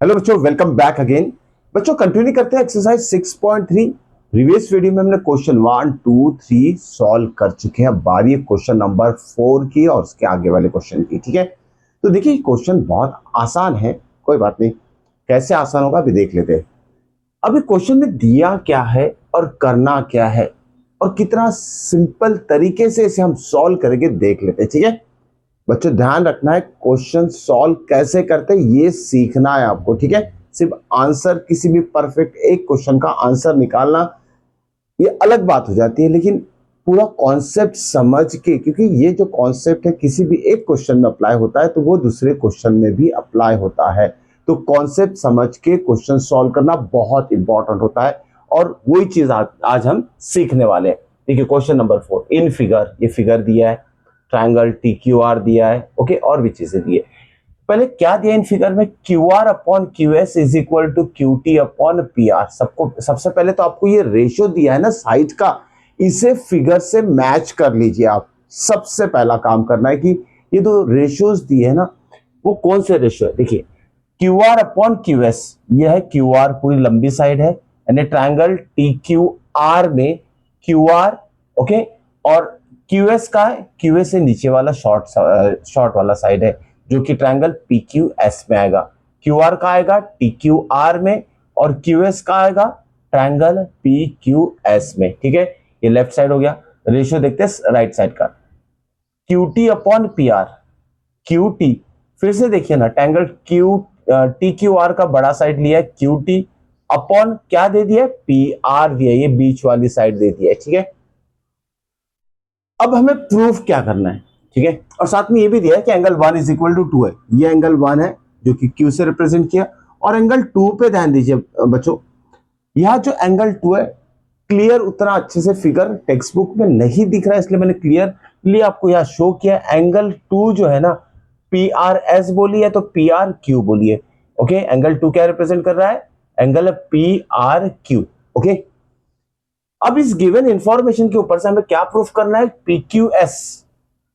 Hello बच्चों, welcome back again. बच्चों continue करते हैं एक्सरसाइज 6.3। प्रीवियस वीडियो में हमने क्वेश्चन 1, 2, 3 सॉल्व कर चुके हैं। बारी है क्वेश्चन नंबर 4 की और उसके आगे वाले क्वेश्चन की। ठीक है, तो देखिए क्वेश्चन बहुत आसान है, कोई बात नहीं। कैसे आसान होगा अभी देख लेते हैं। अभी क्वेश्चन में दिया क्या है और करना क्या है और कितना सिंपल तरीके से इसे हम सॉल्व करेंगे देख लेते हैं। ठीक है बच्चों, ध्यान रखना है, क्वेश्चन सॉल्व कैसे करते हैं ये सीखना है आपको। ठीक है, सिर्फ आंसर, किसी भी परफेक्ट एक क्वेश्चन का आंसर निकालना ये अलग बात हो जाती है, लेकिन पूरा कॉन्सेप्ट समझ के, क्योंकि ये जो कॉन्सेप्ट है किसी भी एक क्वेश्चन में अप्लाई होता है तो वो दूसरे क्वेश्चन में भी अप्लाई होता है। तो कॉन्सेप्ट समझ के क्वेश्चन सॉल्व करना बहुत इंपॉर्टेंट होता है और वही चीज आज हम सीखने वाले हैं। देखिए क्वेश्चन नंबर 4, इन फिगर, ये फिगर दिया है, ट्रायंगल टी क्यू आर दिया है, ओके, और भी चीजें दी है। पहले क्या दिया इन फिगर में, Q R upon Q S is equal to Q T upon P R. सबको सबसे पहले तो आपको ये रेशियो दिया है ना साइड का, इसे फिगर से मैच कर लीजिए। आप सबसे पहला काम करना है कि ये दो रेशियोज दिए है ना, वो कौन से रेशियो है। देखिए Q R upon Q S, ये है क्यू आर पूरी लंबी साइड है, यानी ट्रायंगल टी क्यू आर में क्यू आर, ओके, और क्यू एस का है, क्यू एस से नीचे वाला शॉर्ट वाला साइड है जो कि ट्रायंगल पी क्यू एस में आएगा। क्यू आर का आएगा टी क्यू आर में और क्यू एस का आएगा ट्रायंगल पी क्यू एस में। ठीक है, ये लेफ्ट साइड हो गया। रेशियो देखते हैं राइट साइड का, Q T upon P are, Q T, फिर से देखिए ना, triangle Q T Q are का बड़ा साइड लिया है क्यू टी, अपॉन क्या दे दिया, पी आर दिया, ये बीच वाली साइड दे दिया है। ठीक है, अब हमें प्रूफ क्या करना है। ठीक है, और साथ में ये भी दिया है कि एंगल 1 इज इक्वल टू 2 है। ये एंगल 1 है जो कि क्यू से रिप्रेजेंट किया, और एंगल 2 पे ध्यान दीजिए बच्चों। यह जो एंगल 2 है, क्लियर उतना अच्छे से फिगर टेक्स्ट बुक में नहीं दिख रहा है, इसलिए मैंने क्लियरली आपको यह शो किया। एंगल 2 जो है ना, पी आर एस बोलिए तो पी आर क्यू बोलिए। ओके, एंगल 2 क्या रिप्रेजेंट कर रहा है, angle P R Q. Okay, अब इस गिवन इंफॉर्मेशन के ऊपर से हमें क्या प्रूफ करना है, P Q S,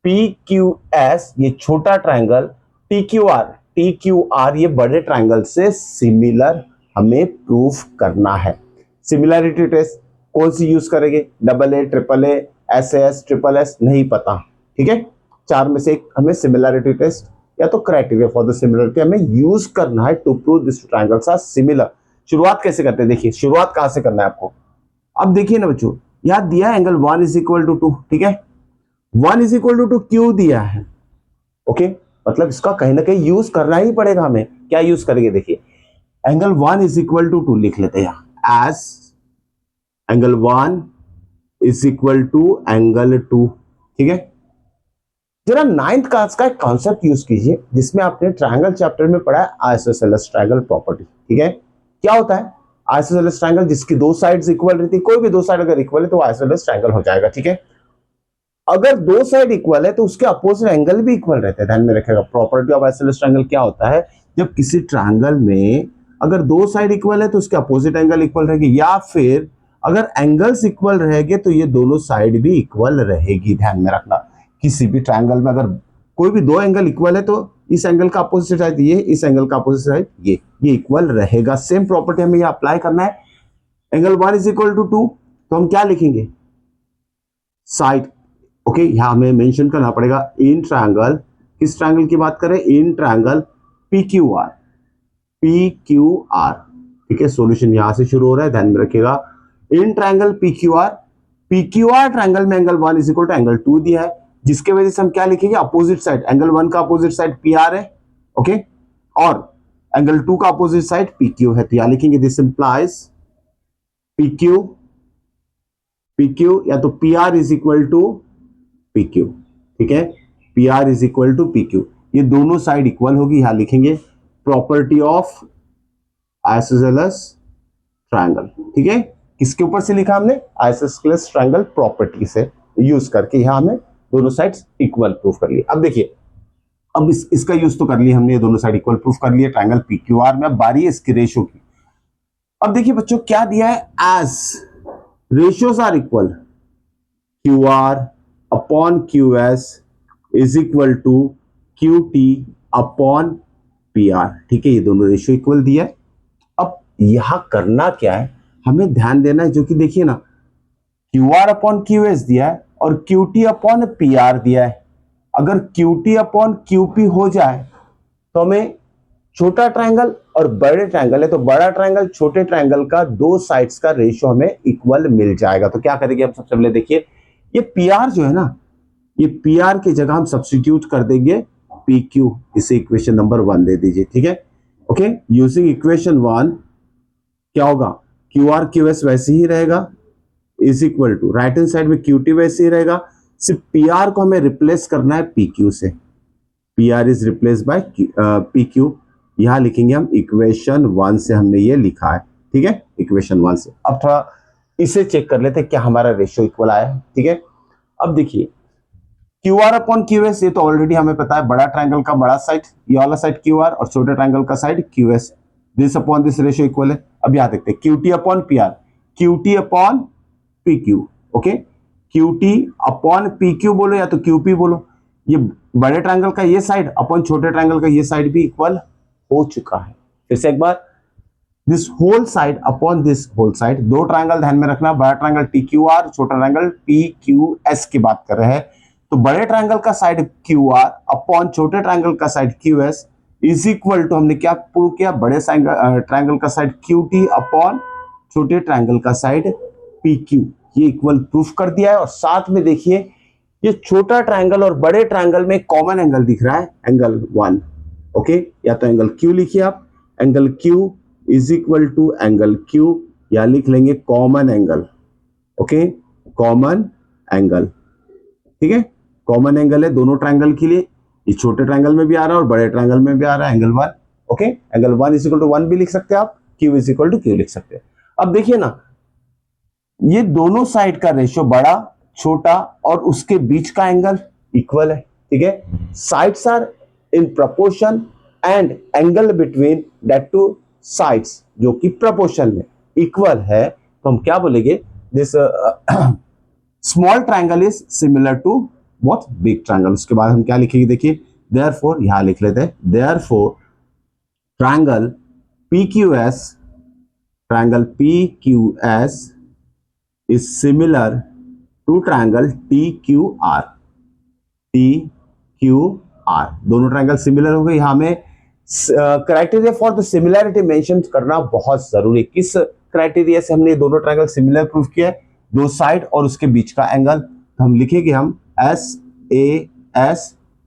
P Q S ये छोटा ट्रायंगल, टी क्यू आर ये बड़े ट्रायंगल से सिमिलर हमें प्रूफ करना है। सिमिलरिटी टेस्ट कौन सी यूज करेंगे, double A, triple A, S S, triple S, नहीं पता। ठीक है, चार में से एक हमें सिमिलरिटी टेस्ट या तो क्राइटेरिया फॉर द सिमिलरिटी हमें यूज करना है to prove this triangles are similar. शुरुआत कैसे करते हैं, देखिए शुरुआत कहां से करना है आपको। अब देखिए ना बच्चों, यहां दिया है एंगल 1 इज इक्वल टू 2। ठीक है, 1 इज इक्वल टू 2 क्यों दिया है, ओके, मतलब इसका कहीं ना कहीं यूज करना ही पड़ेगा हमें। क्या यूज करेंगे, देखिए एंगल 1 इज इक्वल टू 2 लिख लेते हैं यहां, as angle 1 is equal to angle 2। ठीक है, जरा नाइन्थ क्लास का एक कॉन्सेप्ट यूज कीजिए जिसमें आपने ट्रायंगल चैप्टर में पढ़ा है, आइसोसेलेस ट्रायंगल प्रॉपर्टी। ठीक है, क्या होता है आइसोसेलेस ट्रायंगल, जिसकी दो साइड्स इक्वल रहती है, कोई भी दो साइड अगर इक्वल है तो आइसोसेलेस ट्रायंगल हो जाएगा। ठीक है, अगर दो साइड इक्वल है तो उसके अपोजिट एंगल भी इक्वल रहते हैं, ध्यान में रखिएगा। प्रॉपर्टी ऑफ आइसोसेलेस ट्रायंगल क्या होता है, जब किसी ट्रायंगल में अगर दो साइड इक्वल है तो उसके अपोजिट एंगल इक्वल रहेगी, या फिर अगर एंगल्स इक्वल रहेंगे तो ये दोनों साइड भी इक्वल रहेगी। ध्यान में रखना, किसी भी ट्रायंगल में अगर कोई भी दो एंगल इक्वल है तो इस एंगल का अपोजिट साइड ये, इस एंगल का अपोजिट साइड ये इक्वल रहेगा। सेम प्रॉपर्टी हमें ये अप्लाई करना है। एंगल 1 इज इक्वल टू 2 तो हम क्या लिखेंगे, साइड, ओके, यहां हमें मेंशन करना पड़ेगा इन ट्रायंगल, किस ट्रायंगल की बात करें, इन triangle P Q are, P Q are. ठीक है, सॉल्यूशन यहां से शुरू हो रहा है, ध्यान में रखिएगा। इन triangle P Q R triangle में angle 1 is equal to angle 2 दिया है, जिसके वजह से हम क्या लिखेंगे, अपोजिट साइड, एंगल 1 का अपोजिट साइड पी आर है, ओके, और एंगल 2 का अपोजिट साइड पी क्यू है, तो यहां लिखेंगे दिस इंप्लाइज पी क्यू या तो P R is equal to P Q. ठीक है, P R is equal to P Q, ये दोनों साइड इक्वल होगी, यहां लिखेंगे प्रॉपर्टी ऑफ आइसोसेलेस ट्रायंगल। ठीक है, किसके ऊपर से लिखा हमने, आइसोसेलेस ट्रायंगल प्रॉपर्टी से यूज करके यहां हमें दोनों साइड्स इक्वल प्रूफ कर लिए। अब देखिए, अब इसका यूज तो कर लिया हमने, ये दोनों साइड इक्वल प्रूफ कर लिए ट्रायंगल पी क्यू आर में। अब बारी है इसकी रेशियो की। अब देखिए बच्चों क्या दिया है, as ratios are equal, Q R upon Q S is equal to Q T upon P R, ठीक है, ये दोनों रेशियो इक्वल दिया है। अब यहां करना क्या है, हमें ध्यान देना है, जो कि देखिए ना, Q R upon Q S दिया है और Q T upon P are दिया है। अगर Q T upon Q P हो जाए तो हमें छोटा ट्रायंगल और बड़े ट्रायंगल है, तो बड़ा ट्रायंगल छोटे ट्रायंगल का दो साइड्स का रेशियो हमें इक्वल मिल जाएगा। तो क्या करेंगे हम, सबसे पहले देखिए, ये पी आर जो है ना, ये पी आर की जगह हम सब्स्टिट्यूट कर देंगे पी क्यू, इसे इक्वेशन नंबर 1 दे दीजिए, ठीक है। ओके, यूजिंग इक्वेशन 1 क्या होगा, क्यू आर क्यू एस वैसे ही रहेगा, is equal to right hand side में क्यू टी वैसे ही रहेगा, सिर्फ पी आर को हमें रिप्लेस करना है पी क्यू से। P R is replace by P Q, यहां लिखेंगे हम इक्वेशन 1 से, हमने ये लिखा है, ठीक है, इक्वेशन 1 से। अब थोड़ा इसे चेक कर लेते हैं क्या हमारा रेशियो इक्वल आया है, ठीक है। अब देखिए, Q R upon Q S, ये तो ऑलरेडी हमें पता है, बड़ा ट्रायंगल का बड़ा साइड, ये वाला साइड क्यू आर और छोटे ट्रायंगल का side Q S, this upon this ratio equal है। अब यहां देखते हैं Q T upon P are, Q T upon P Q, okay, Q T upon P Q बोलो या तो क्यू पी बोलो, ये बड़े ट्रायंगल का ये साइड अपॉन छोटे ट्रायंगल का ये साइड भी इक्वल हो चुका है। फिर से एक बार, this whole side upon this whole side, दो ट्रायंगल ध्यान में रखना, बड़ा ट्रायंगल टी क्यू आर, छोटा ट्रायंगल पी क्यू एस की बात कर रहे हैं। तो बड़े ट्रायंगल का साइड क्यू आर अपॉन छोटे ट्रायंगल का side Q S is equal to, हमने क्या प्रूव किया, बड़े ट्रायंगल का साइड क्यू टी अपॉन छोटे ट्रायंगल का साइड पी क्यू, ये इक्वल प्रूफ कर दिया है। और साथ में देखिए, ये छोटा ट्रायंगल और बड़े ट्रायंगल में कॉमन एंगल दिख रहा है, एंगल 1, ओके, या तो एंगल क्यू लिखिए आप, angle Q is equal to angle Q, या लिख लेंगे common angle, okay, common angle, ठीक है, कॉमन एंगल है दोनों ट्रायंगल के लिए, ये छोटे ट्रायंगल में भी आ रहा है और बड़े ट्रायंगल में भी आ रहा है, angle 1, okay, angle 1 is equal to 1 भी लिख सकते हैं आप, Q is equal to Q लिख सकते हैं। अब देखिए ना, ये दोनों साइड का रेशियो बड़ा छोटा और उसके बीच का एंगल इक्वल है, ठीक है, sides are in proportion and angle between that two sides जो कि प्रोपोर्शन में इक्वल है, तो हम क्या बोलेंगे, this small triangle is similar to what, big triangle. उसके बाद हम क्या लिखेंगे, देखिए, देयरफॉर, यहां लिख लेते हैं, therefore triangle P Q S, triangle P Q S is similar to triangle TQR, TQR, दोनों ट्रायंगल सिमिलर हो गए। यहां में criteria for the similarity mention करना बहुत जरूरी है। किस क्राइटेरिया से हमने दोनों ट्रायंगल सिमिलर प्रूफ किया है, दो साइड और उसके बीच का एंगल, तो हम लिखेंगे हम SAS,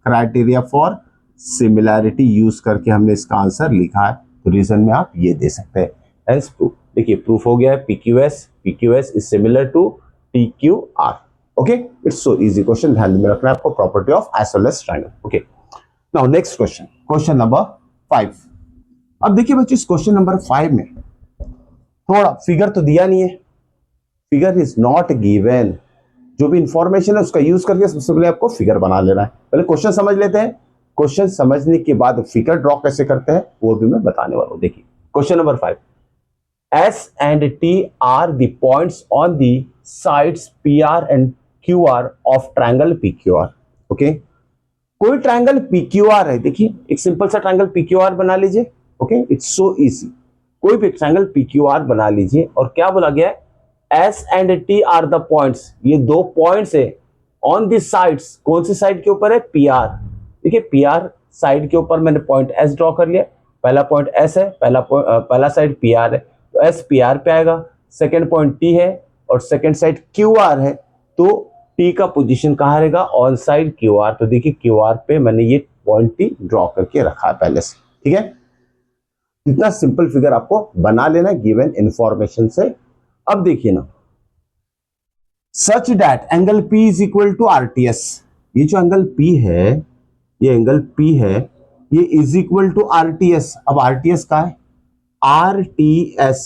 criteria for similarity use करके हमने इसका आंसर लिखा है। तो रीजन में आप ये दे सकते हैं, एस प्रूफ। देखिए, प्रूफ हो गया है, PQS is similar to TQR, okay, it's so easy question, ध्यान में रखना है आपको, property of isosceles triangle, okay. Now next question, question number 5। अब देखिए बच्चों, इस क्वेश्चन नंबर 5 में थोड़ा फिगर तो दिया नहीं है, फिगर इज नॉट गिवन, जो भी इंफॉर्मेशन है उसका यूज करके सबसे पहले आपको फिगर बना लेना है। पहले क्वेश्चन समझ लेते हैं, क्वेश्चन समझने के बाद फिगर ड्रॉ कैसे करते हैं वो भी मैं बताने वाला हूं। देखिए, question number 5, S and T are the points on the sides PR and QR of triangle PQR, okay, कोई ट्रायंगल PQR है, देखिए एक सिंपल सा ट्रायंगल PQR बना लीजिए, ओके, इट्स सो इजी, कोई भी ट्रायंगल PQR बना लीजिए, और क्या बोला गया है, S and T are the points, ये दो पॉइंट्स है, ऑन दी साइड्स, कौन सी साइड के ऊपर है, PR, देखिए PR साइड के ऊपर मैंने पॉइंट S ड्रॉ कर लिया, पहला पॉइंट S है, पहला साइड PR है, तो S PR पे आएगा, सेकेंड पॉइंट T है और सेकेंड साइड QR है, तो T का पोजीशन कहाँ रहेगा, ऑन साइड QR, तो देखिए QR पे मैंने ये पॉइंट T ड्रॉ करके रखा है पहले से, ठीक है। इतना सिंपल फिगर आपको बना लेना गिवन इंफॉर्मेशन से। अब देखिए ना, such that angle P is equal to RTS, ये जो एंगल P है, ये एंगल P है, ये इज इक्वल टू RTS। अब RTS का है RTS,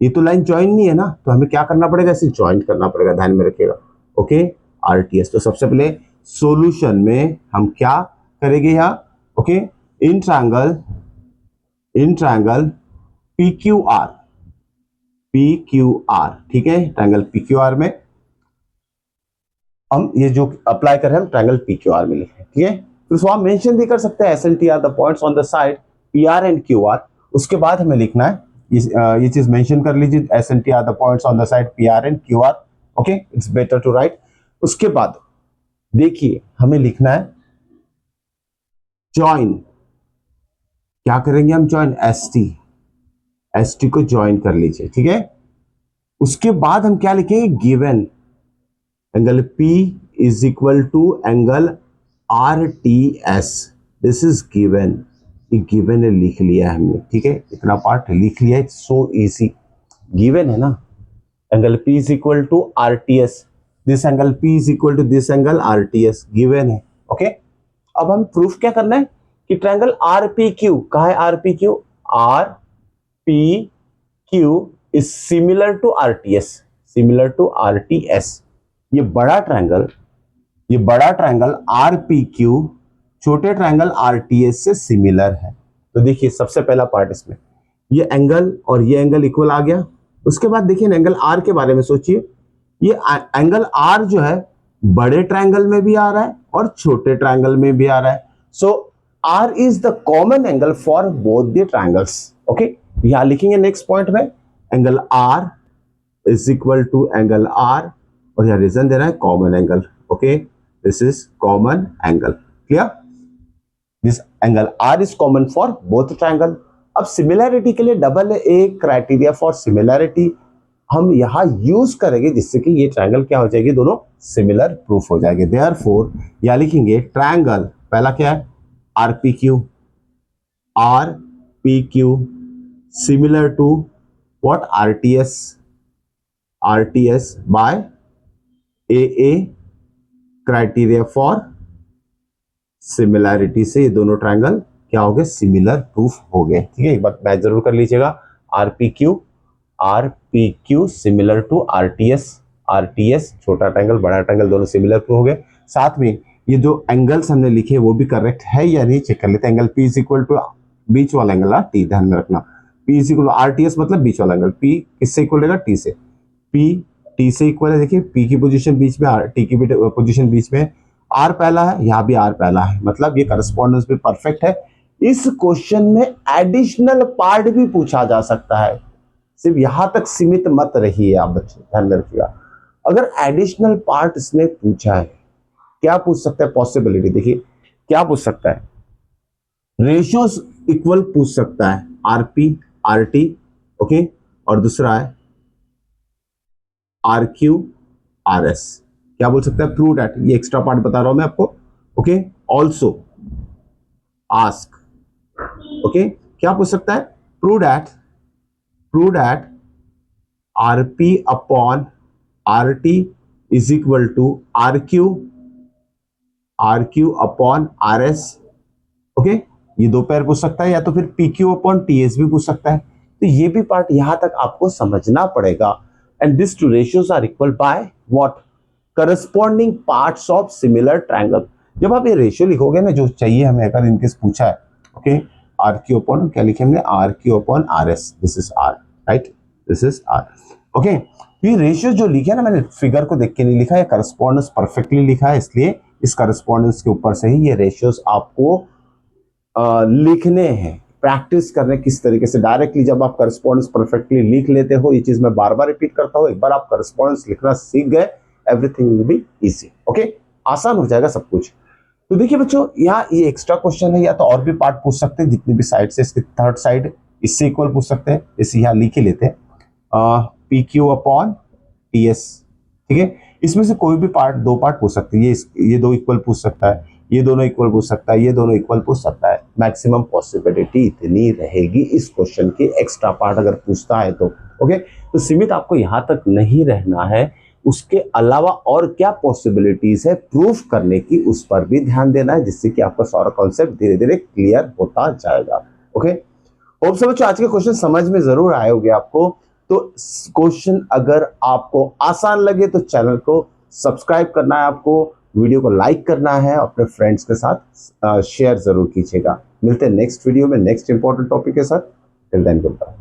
ये तो लाइन ज्वाइन नहीं है ना, तो हमें क्या करना पड़ेगा, इसे ज्वाइन करना पड़ेगा, ध्यान में रखिएगा, ओके, RTS। तो सबसे पहले सॉल्यूशन में हम क्या करेंगे यहां, ओके, इन ट्रायंगल PQR, ठीक है, ट्रायंगल PQR में हम ये जो अप्लाई कर रहे हैं हम ट्रायंगल PQR में लिखें, ठीक है, फिर वहां मेंशन भी कर सकते हैं S and T are the points on the side P R and Q are. उसके बाद हमें लिखना है ये चीज मेंशन कर लीजिए, S and T are the points on the side P R and Q R. Okay, it's better to write. उसके बाद देखिए हमें लिखना है ज्वाइन। क्या करेंगे हम? ज्वाइन एस टी को ज्वाइन कर लीजिए, ठीक है। उसके बाद हम क्या लिखेंगे? Given angle P is equal to angle RTS। This is given, ये गिवन है, लिख लिया है हमने, ठीक है। इतना पार्ट लिख लिया, इट्स सो इजी, गिवन है ना। Angle P is equal to RTS, this angle P is equal to this angle RTS, given है। ओके, अब हम प्रूफ क्या करना है कि ट्रायंगल RPQ, कहा है RPQ? RPQ is similar to RTS, similar to RTS। ये बड़ा ट्रायंगल RPQ छोटे ट्रायंगल RTS से सिमिलर है। तो देखिए सबसे पहला पार्ट इसमें, ये एंगल और ये एंगल इक्वल आ गया। उसके बाद देखिए एंगल R के बारे में सोचिए, ये एंगल R जो है बड़े ट्रायंगल में भी आ रहा है और छोटे ट्रायंगल में भी आ रहा है। So R is the common angle for both the triangles. Okay, यहां लिखेंगे नेक्स्ट पॉइंट में angle R is equal to angle R और यहां रीजन देना है common angle. Okay, this is common angle, clear? This angle R is common for both triangle. अब similarity के लिए double A criteria for similarity हम यहां यूज करेंगे, जिससे कि ये ट्रायंगल क्या हो जाएगी, दोनों सिमिलर प्रूफ हो जाएंगे। देयरफॉर यहां लिखेंगे ट्रायंगल, पहला क्या है? RPQ similar to what? RTS by AA criteria for similarity से ये दोनों ट्रायंगल क्या हो गए? सिमिलर प्रूफ हो गए, ठीक है। एक बात मैच जरूर कर लीजिएगा, RPQ सिमिलर टू RTS छोटा ट्रायंगल बड़ा ट्रायंगल दोनों सिमिलर प्रूफ हो गए। साथ में ये जो एंगल्स हमने लिखे वो भी करेक्ट है या नहीं चेक कर लेते हैं। Angle P is equal to बीच वाला एंगल, T ध्यान में रखना, P is equal to RTS मतलब बीच वाला एंगल, P किससे इक्वल रहेगा? T से। P T से इक्वल है, देखिए P की पोजीशन बीच में, T की पोजीशन बीच में, R पहला है, यहाँ भी R पहला है, मतलब ये करस्पॉन्डेंस भी परफेक्ट है। इस क्वेश्चन में एडिशनल पार्ट भी पूछा जा सकता है, सिर्फ यहां तक सीमित मत रहिए आप बच्चे, ध्यान रखिएगा। अगर एडिशनल पार्ट इसने पूछा है, क्या पूछ सकता है? पॉसिबिलिटी देखिए क्या पूछ सकता है, रेशियोज इक्वल पूछ सकता है, RP RT, ओके, और दूसरा है RQ RS। क्या बोल सकता है? प्रूव दैट, ये एक्स्ट्रा पार्ट बता रहा हूं मैं आपको। ओके, ऑल्सो आस्क, ओके, क्या पूछ सकता है? Prove that RP upon RT is equal to RQ upon RS। Okay, ये दो पैर पूछ सकता है, या तो फिर PQ अपॉन TS भी पूछ सकता है। तो ये भी पार्ट यहां तक आपको समझना पड़ेगा। And this two ratios are equal by what? Corresponding parts of similar triangle. जब आप ये रेशियो लिखोगे ना, जो चाहिए हमें, अगर इनकेस पूछा है, ओके, RQ अपॉन क्या लिखे हमने? RQ upon RS, this is R, right, this is R। Okay, ये रेशियो जो लिखे ना, मैंने फिगर को देख के नहीं लिखा है, करस्पॉन्डेंस परफेक्टली लिखा है, इसलिए इस करस्पॉन्डेंस के ऊपर से ही ये रेशियोज आपको लिखने हैं, प्रैक्टिस करने किस तरीके से। डायरेक्टली जब आप करस्पॉन्डेंस परफेक्टली लिख लेते हो, ये चीज मैं बार बार रिपीट करता हूं, एक बार आप करस्पॉन्डेंस लिखना सीख गए, everything will be easy. Okay, आसान हो जाएगा सब कुछ। तो देखिए बच्चों, यहाँ ये एक्स्ट्रा क्वेश्चन है, या तो और भी पार्ट पूछ सकते हैं, जितनी भी साइड से, इसके थर्ड साइड इससे इक्वल पूछ सकते हैं, इसे यहाँ लिख ही लेते हैं, PQ अपॉन TS, ठीक है। इसमें से कोई भी पार्ट, दो पार्ट पूछ सकते हैं, ये दो इक्वल पूछ सकता है, ये दोनों इक्वल पूछ सकता है, ये दोनों इक्वल पूछ सकता है। मैक्सिमम पॉसिबिलिटी इतनी रहेगी इस क्वेश्चन की, एक्स्ट्रा पार्ट अगर पूछता है तो। ओके, तो सीमित आपको यहां तक नहीं रहना है, उसके अलावा और क्या पॉसिबिलिटीज है प्रूफ करने की, उस पर भी ध्यान देना है, जिससे कि आपका सारा कॉन्सेप्ट धीरे धीरे क्लियर होता जाएगा। ओके, होप सो बच्चों आज के क्वेश्चन समझ में जरूर आए होंगे आपको। तो क्वेश्चन अगर आपको आसान लगे तो चैनल को सब्सक्राइब करना है आपको, वीडियो को लाइक करना है, अपने फ्रेंड्स के साथ शेयर जरूर कीजिएगा। मिलते हैं नेक्स्ट वीडियो में नेक्स्ट इंपॉर्टेंट टॉपिक के साथ। Till then good bye.